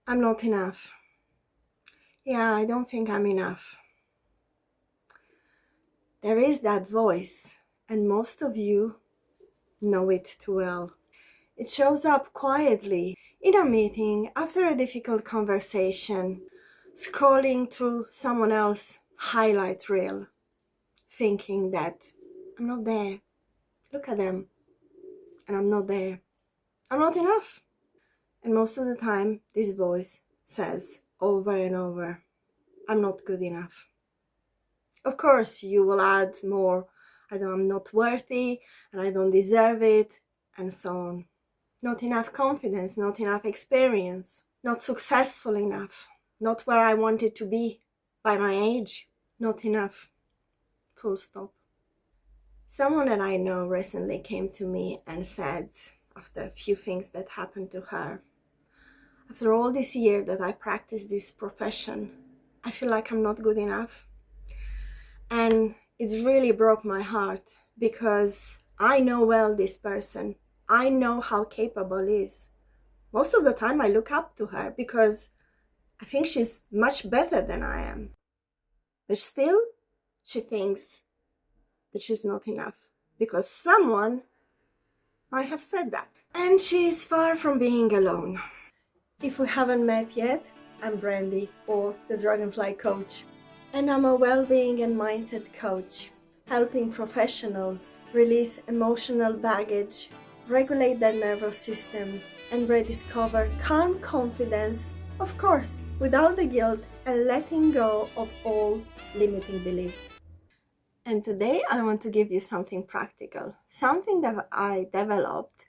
I'm not enough. Yeah, I don't think I'm enough. There is that voice, and most of you know it too well. It shows up quietly in a meeting, after a difficult conversation, scrolling through someone else's highlight reel, thinking that I'm not there. Look at them. And I'm not there. I'm not enough. And most of the time, this voice says over and over, I'm not good enough. Of course, you will add more, I'm not worthy, and I don't deserve it, and so on. Not enough confidence, not enough experience, not successful enough, not where I wanted to be by my age, not enough. Full stop. Someone that I know recently came to me and said, after a few things that happened to her, after all this year that I practice this profession, I feel like I'm not good enough. And it really broke my heart because I know well this person. I know how capable he is. Most of the time I look up to her because I think she's much better than I am. But still, she thinks that she's not enough because someone might have said that. And she is far from being alone. If we haven't met yet, I'm Brandy, or the Dragonfly Coach. And I'm a well-being and mindset coach, helping professionals release emotional baggage, regulate their nervous system, and rediscover calm confidence, of course, without the guilt and letting go of all limiting beliefs. And today I want to give you something practical, something that I developed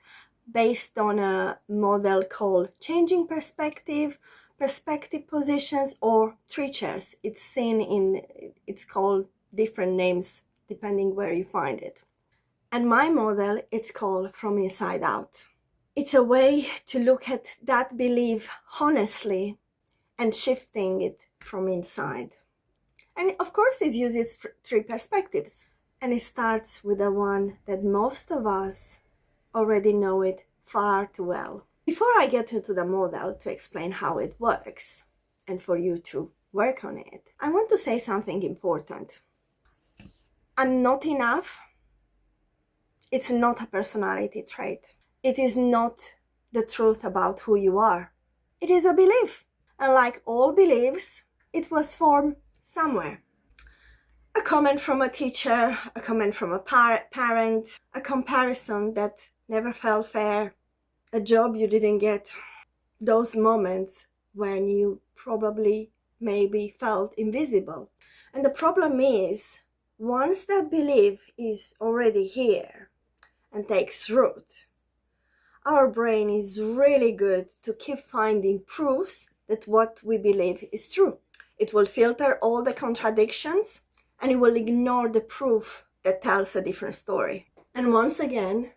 based on a model called Changing Perspective, Perspective Positions, or Three Chairs. It's called different names depending where you find it. And my model, it's called From Inside Out. It's a way to look at that belief honestly and shifting it from inside. And of course it uses three perspectives. And it starts with the one that most of us already know it far too well. Before I get into the model to explain how it works and for you to work on it, I want to say something important. I'm not enough. It's not a personality trait. It is not the truth about who you are. It is a belief. And like all beliefs, it was formed somewhere. A comment from a teacher, a comment from a parent, a comparison that never felt fair, a job you didn't get, those moments when you probably maybe felt invisible. And the problem is, once that belief is already here and takes root, our brain is really good to keep finding proofs that what we believe is true. It will filter all the contradictions and it will ignore the proof that tells a different story. And once again,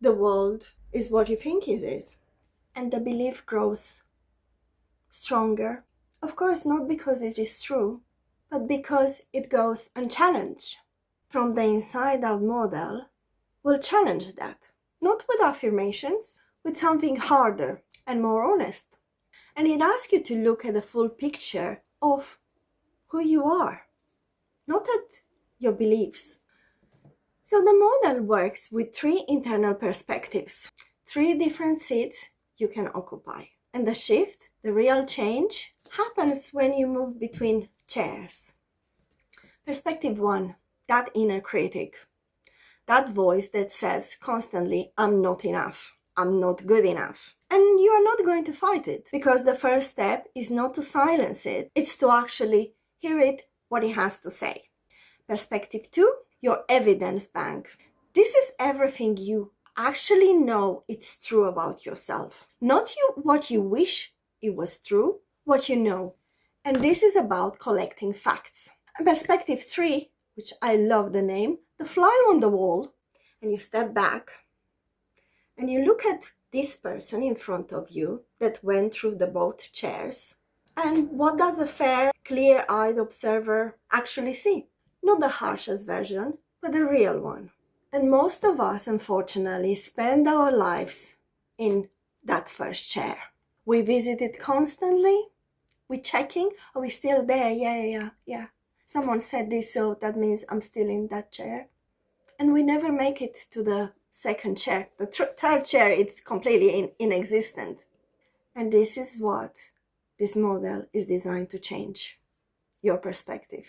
the world is what you think it is. And the belief grows stronger. Of course, not because it is true, but because it goes unchallenged. From the inside out model, we'll challenge that. Not with affirmations, with something harder and more honest. And it asks you to look at the full picture of who you are, not at your beliefs. So the model works with three internal perspectives, three different seats you can occupy. And the shift, the real change, happens when you move between chairs. Perspective one, that inner critic, that voice that says constantly, I'm not enough, I'm not good enough. And you are not going to fight it, because the first step is not to silence it, it's to actually hear it, what it has to say. Perspective two, your evidence bank. This is everything you actually know it's true about yourself. Not what you wish it was true, what you know. And this is about collecting facts. And perspective three, which I love the name, the fly on the wall, and you step back and you look at this person in front of you that went through the both chairs. And what does a fair, clear-eyed observer actually see? Not the harshest version, but the real one. And most of us, unfortunately, spend our lives in that first chair. We visit it constantly. We checking, are we still there? Yeah. Someone said this, so that means I'm still in that chair. And we never make it to the second chair. The third chair, it's completely inexistent. And this is what this model is designed to change, your perspective.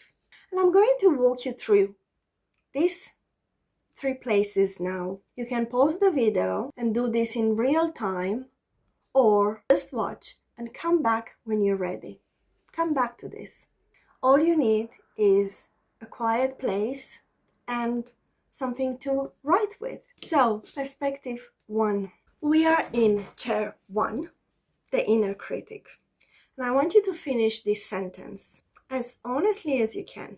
And I'm going to walk you through these 3 places now. You can pause the video and do this in real time, or just watch and come back when you're ready. Come back to this. All you need is a quiet place and something to write with. So, perspective 1. We are in chair 1, the inner critic. And I want you to finish this sentence as honestly as you can.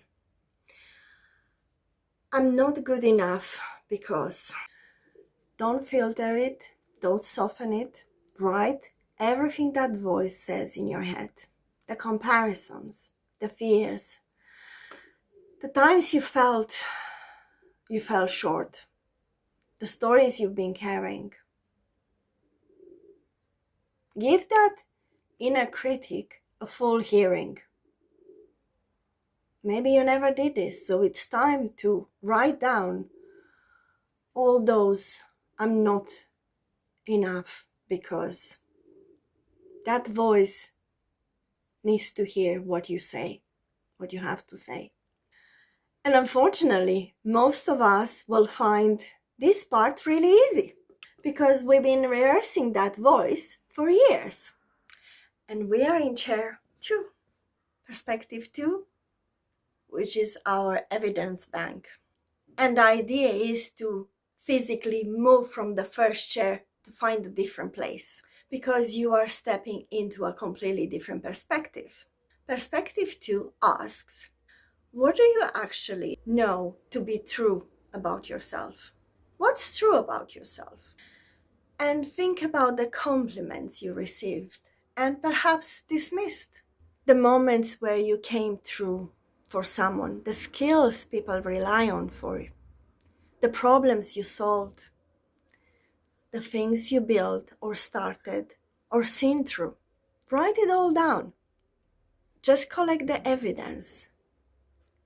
I'm not good enough because. Don't filter it, don't soften it. Write everything that voice says in your head. The comparisons, the fears, the times you fell short, the stories you've been carrying. Give that inner critic a full hearing. Maybe you never did this, so it's time to write down all those I'm not enough because. That voice needs to hear what you say, what you have to say. And unfortunately, most of us will find this part really easy because we've been rehearsing that voice for years. And we are in chair 2, perspective 2, which is our evidence bank. And the idea is to physically move from the first chair to find a different place because you are stepping into a completely different perspective. Perspective 2 asks, what do you actually know to be true about yourself? What's true about yourself? And think about the compliments you received and perhaps dismissed. The moments where you came through for someone, the skills people rely on for you, the problems you solved, the things you built or started or seen through. Write it all down. Just collect the evidence.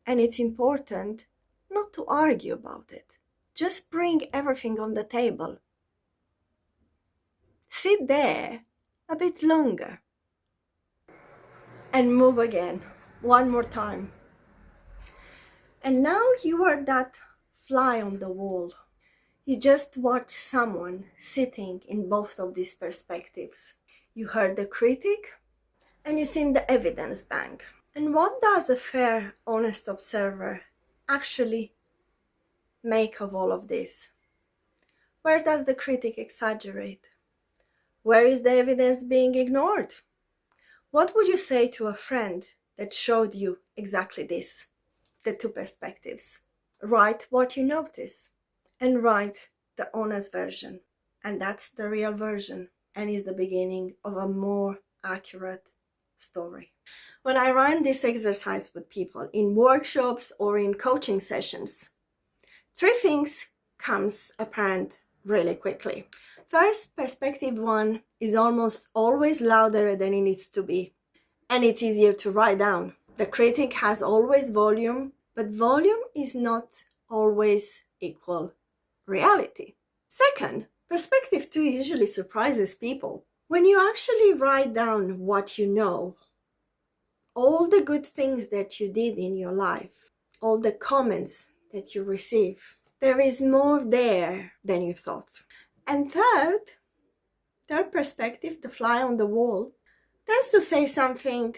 And it's important not to argue about it. Just bring everything on the table. Sit there a bit longer. And move again. One more time. And now you are that fly on the wall. You just watch someone sitting in both of these perspectives. You heard the critic and you seen the evidence bank. And what does a fair, honest observer actually make of all of this? Where does the critic exaggerate? Where is the evidence being ignored? What would you say to a friend that showed you exactly this, the 2 perspectives? Write what you notice and write the honest version. And that's the real version and is the beginning of a more accurate story. When I run this exercise with people in workshops or in coaching sessions, 3 things comes apparent really quickly. First, perspective 1 is almost always louder than it needs to be, and it's easier to write down. The critic has always volume, but volume is not always equal reality. Second, perspective 2 usually surprises people. When you actually write down what you know, all the good things that you did in your life, all the comments that you receive, there is more there than you thought. And third perspective, the fly on the wall, tends to say something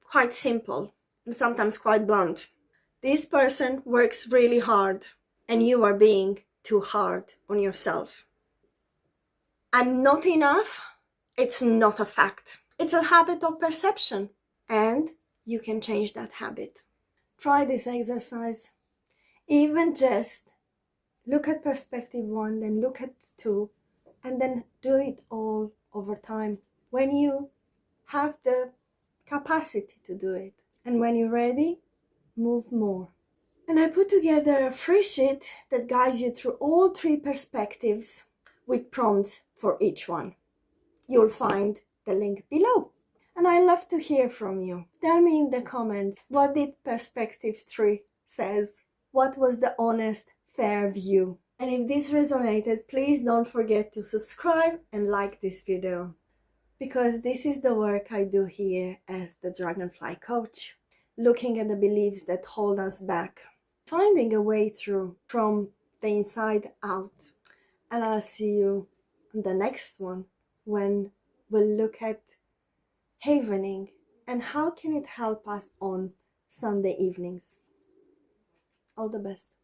quite simple and sometimes quite blunt. This person works really hard and you are being too hard on yourself. I'm not enough. It's not a fact. It's a habit of perception. And you can change that habit. Try this exercise. Even just look at perspective 1, then look at 2, and then do it all over time. When you have the capacity to do it. And when you're ready, move more. And I put together a free sheet that guides you through all 3 perspectives with prompts for each one. You'll find the link below. And I love to hear from you. Tell me in the comments, what did perspective 3 says? What was the honest, fair view? And if this resonated, please don't forget to subscribe and like this video, because this is the work I do here as the Dragonfly Coach, looking at the beliefs that hold us back, finding a way through from the inside out. And I'll see you on the next one, when we'll look at havening and how can it help us on Sunday evenings. All the best.